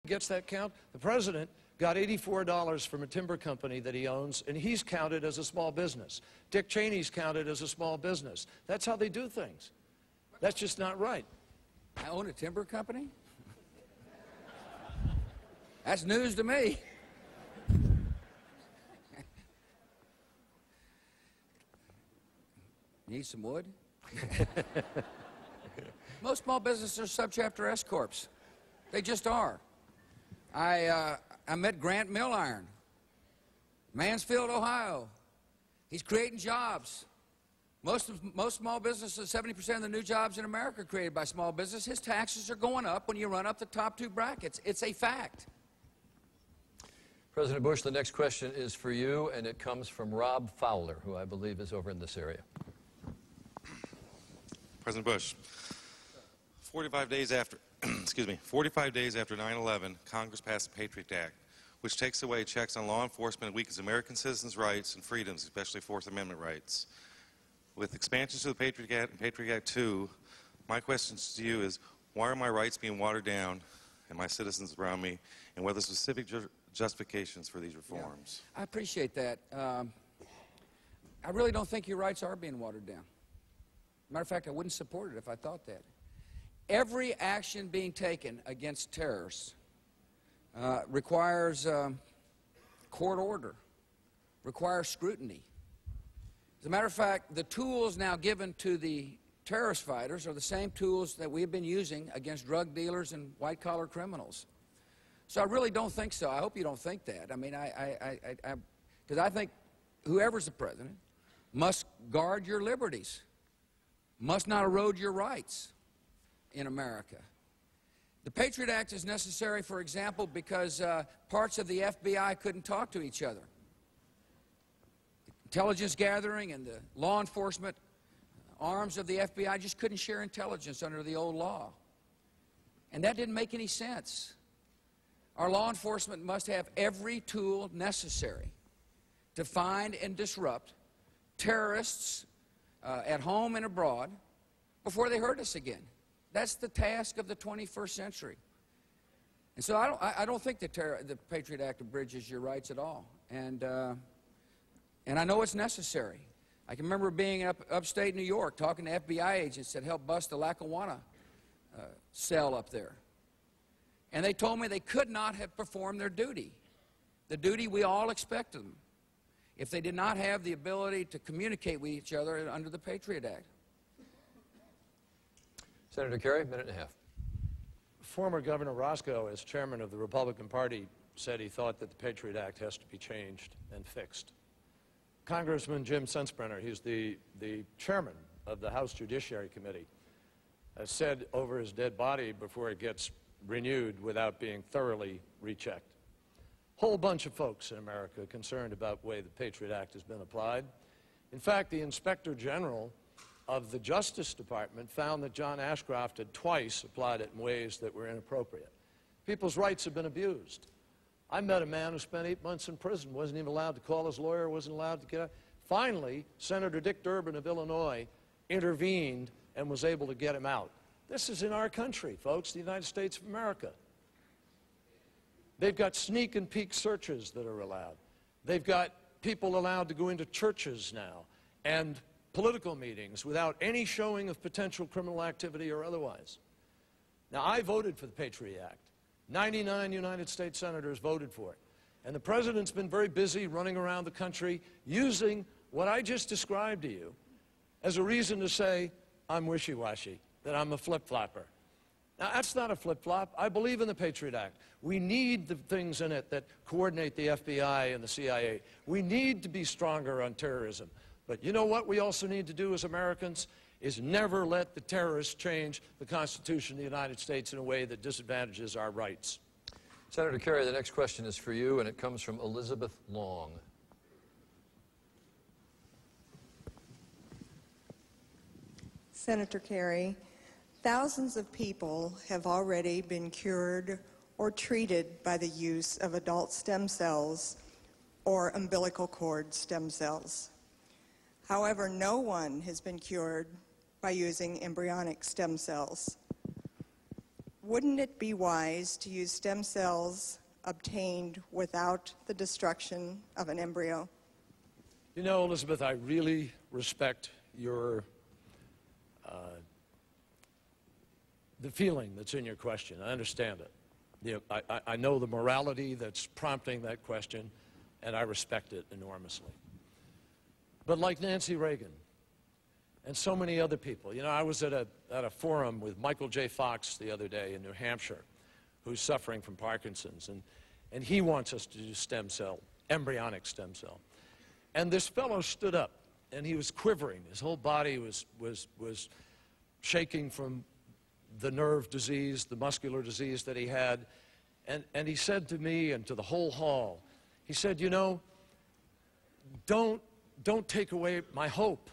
gets that count? The president got $84 from a timber company that he owns, and he's counted as a small business. Dick Cheney's counted as a small business. That's how they do things. That's just not right. I own a timber company? That's news to me. Need some wood? Most small businesses are subchapter S corps. They just are. I met Grant Milliron, Mansfield, Ohio. He's creating jobs. Most small businesses, 70% of the new jobs in America are created by small business. His taxes are going up when you run up the top two brackets. It's a fact. President Bush, the next question is for you, and it comes from Rob Fowler, who I believe is over in this area. President Bush, 45 days after, 45 days after 9/11, Congress passed the Patriot Act, which takes away checks on law enforcement and weakens American citizens' rights and freedoms, especially Fourth Amendment rights. With expansions to the Patriot Act and Patriot Act 2, my question to you is, why are my rights being watered down and my citizens around me, and what are the specific justifications for these reforms? Yeah, I appreciate that. I really don't think your rights are being watered down. Matter of fact, I wouldn't support it if I thought that. Every action being taken against terrorists requires court order, requires scrutiny. As a matter of fact, the tools now given to the terrorist fighters are the same tools that we've been using against drug dealers and white-collar criminals. So I really don't think so. I hope you don't think that. I mean, because I think whoever's the president must guard your liberties, must not erode your rights in America. The Patriot Act is necessary, for example, because parts of the FBI couldn't talk to each other. The intelligence gathering and the law enforcement arms of the FBI just couldn't share intelligence under the old law. And that didn't make any sense. Our law enforcement must have every tool necessary to find and disrupt terrorists at home and abroad before they hurt us again. That's the task of the 21st century. And so I don't think the Patriot Act abridges your rights at all. And I know it's necessary. I can remember being upstate New York talking to FBI agents that helped bust the Lackawanna cell up there. And they told me they could not have performed their duty, the duty we all expected them, if they did not have the ability to communicate with each other under the Patriot Act. Senator Kerry, minute and a half. Former Governor Roscoe, as chairman of the Republican Party, said he thought that the Patriot Act has to be changed and fixed. Congressman Jim Sensenbrenner, he's the chairman of the House Judiciary Committee, has said over his dead body before it gets renewed without being thoroughly rechecked. Whole bunch of folks in America concerned about the way the Patriot Act has been applied. In fact, the Inspector General of the Justice Department found that John Ashcroft had twice applied it in ways that were inappropriate. People's rights have been abused. I met a man who spent 8 months in prison, wasn't even allowed to call his lawyer, wasn't allowed to get out. Finally, Senator Dick Durbin of Illinois intervened and was able to get him out. This is in our country, folks, the United States of America. They've got sneak and peek searches that are allowed. They've got people allowed to go into churches now and political meetings without any showing of potential criminal activity or otherwise. Now, I voted for the Patriot Act. 99 United States senators voted for it. And the president's been very busy running around the country using what I just described to you as a reason to say, I'm wishy-washy, that I'm a flip-flopper. Now, that's not a flip-flop. I believe in the Patriot Act. We need the things in it that coordinate the FBI and the CIA. We need to be stronger on terrorism. But you know what we also need to do as Americans is never let the terrorists change the Constitution of the United States in a way that disadvantages our rights. Senator Kerry, the next question is for you, and it comes from Elizabeth Long. Senator Kerry, thousands of people have already been cured or treated by the use of adult stem cells or umbilical cord stem cells. However, no one has been cured by using embryonic stem cells. wouldn't it be wise to use stem cells obtained without the destruction of an embryo? You know, Elizabeth, I really respect your the feeling that's in your question. I understand it. You know, I know the morality that's prompting that question, and I respect it enormously. But like Nancy Reagan and so many other people, you know, I was at a forum with Michael J. Fox the other day in New Hampshire, who's suffering from Parkinson's, and he wants us to do stem cell, embryonic stem cell. And this fellow stood up, and he was quivering. His whole body was shaking from the nerve disease, the muscular disease that he had. And he said to me and to the whole hall, he said, you know, don't take away my hope,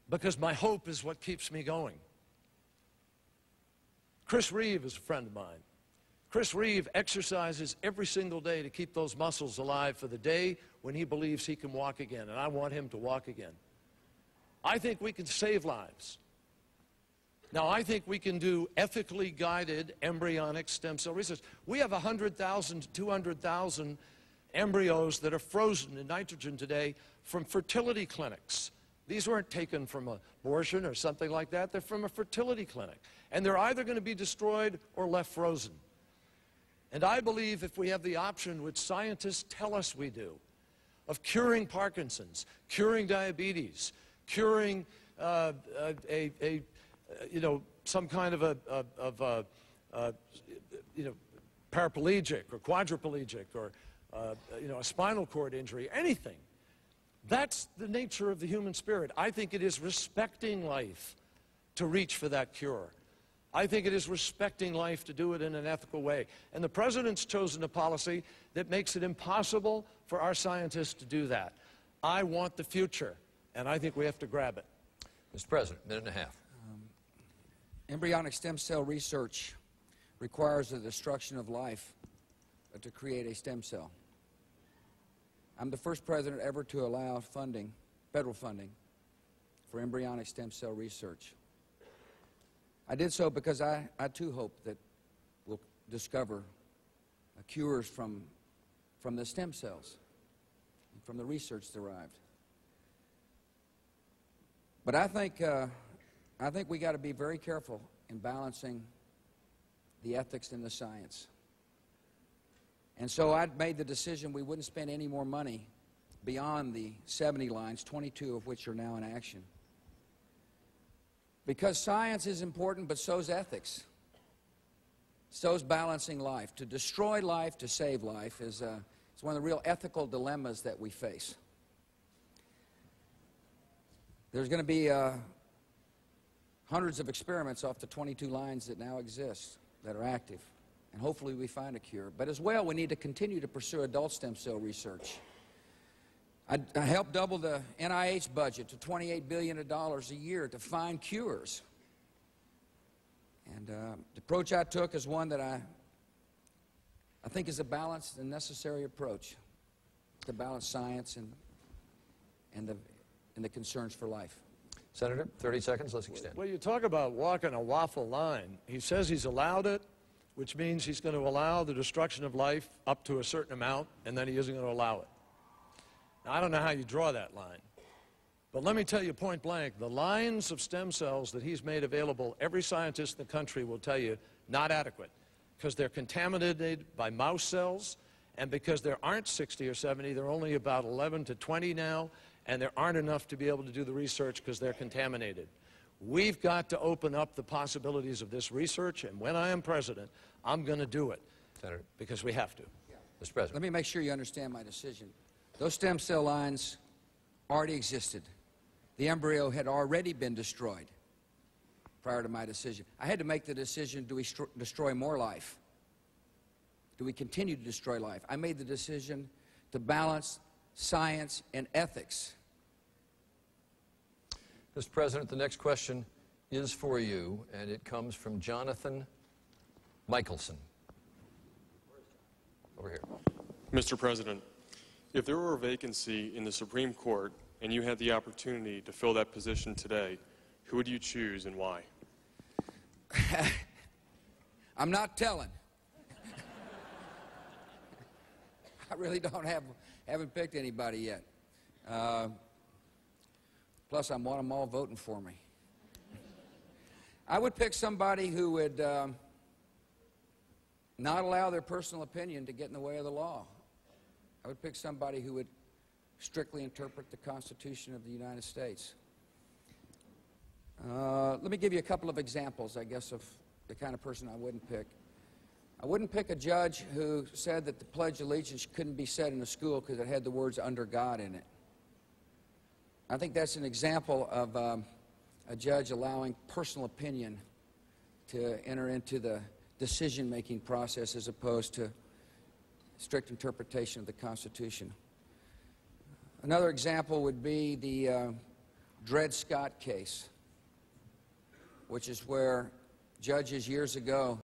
because my hope is what keeps me going. Chris Reeve is a friend of mine. Chris Reeve exercises every single day to keep those muscles alive for the day when he believes he can walk again, and I want him to walk again. I think we can save lives. Now, I think we can do ethically guided embryonic stem cell research. We have 100,000 to 200,000 embryos that are frozen in nitrogen today from fertility clinics. These weren't taken from abortion or something like that. They're from a fertility clinic. And they're either going to be destroyed or left frozen. And I believe if we have the option, which scientists tell us we do, of curing Parkinson's, curing diabetes, curing you know, some kind of you know, paraplegic or quadriplegic or you know, a spinal cord injury, anything. That's the nature of the human spirit. I think it is respecting life to reach for that cure. I think it is respecting life to do it in an ethical way. And the president's chosen a policy that makes it impossible for our scientists to do that. I want the future, and I think we have to grab it. Mr. President, minute and a half. Embryonic stem cell research requires the destruction of life to create a stem cell. I'm the first president ever to allow funding, federal funding, for embryonic stem cell research. I did so because I too hope that we'll discover cures from the stem cells, from the research derived. But I think we got to be very careful in balancing the ethics and the science. And so I made the decision we wouldn't spend any more money beyond the 70 lines, 22 of which are now in action. Because science is important, but so's ethics. So's balancing life. To destroy life, to save life is it's one of the real ethical dilemmas that we face. There's going to be hundreds of experiments off the 22 lines that now exist, that are active. And hopefully we find a cure. But as well, we need to continue to pursue adult stem cell research. I helped double the NIH budget to $28 billion a year to find cures. And the approach I took is one that I think is a balanced and necessary approach to balance science and the concerns for life. Senator, 30 seconds, let's extend. Well, you talk about walking a waffle line. He says he's allowed it, which means he's going to allow the destruction of life up to a certain amount, and then he isn't going to allow it. Now, I don't know how you draw that line, but let me tell you point blank, the lines of stem cells that he's made available, every scientist in the country will tell you, not adequate, because they're contaminated by mouse cells, and because there aren't 60 or 70, there are only about 11 to 20 now, and there aren't enough to be able to do the research because they're contaminated. We've got to open up the possibilities of this research, and when I am president, I'm going to do it, Senator, because we have to. Mr. President. Let me make sure you understand my decision. Those stem cell lines already existed. The embryo had already been destroyed prior to my decision. I had to make the decision, do we destroy more life? Do we continue to destroy life? I made the decision to balance science and ethics. Mr. President, the next question is for you, and it comes from Jonathan Michelson. Over here. Mr. President, if there were a vacancy in the Supreme Court and you had the opportunity to fill that position today, who would you choose and why? I'm not telling. I really haven't picked anybody yet. Plus, I want them all voting for me. I would pick somebody who would not allow their personal opinion to get in the way of the law. I would pick somebody who would strictly interpret the Constitution of the United States. Let me give you a couple of examples, I guess, of the kind of person I wouldn't pick. I wouldn't pick a judge who said that the Pledge of Allegiance couldn't be said in a school because it had the words "under God" in it. I think that's an example of a judge allowing personal opinion to enter into the decision-making process as opposed to strict interpretation of the Constitution. Another example would be the Dred Scott case, which is where judges years ago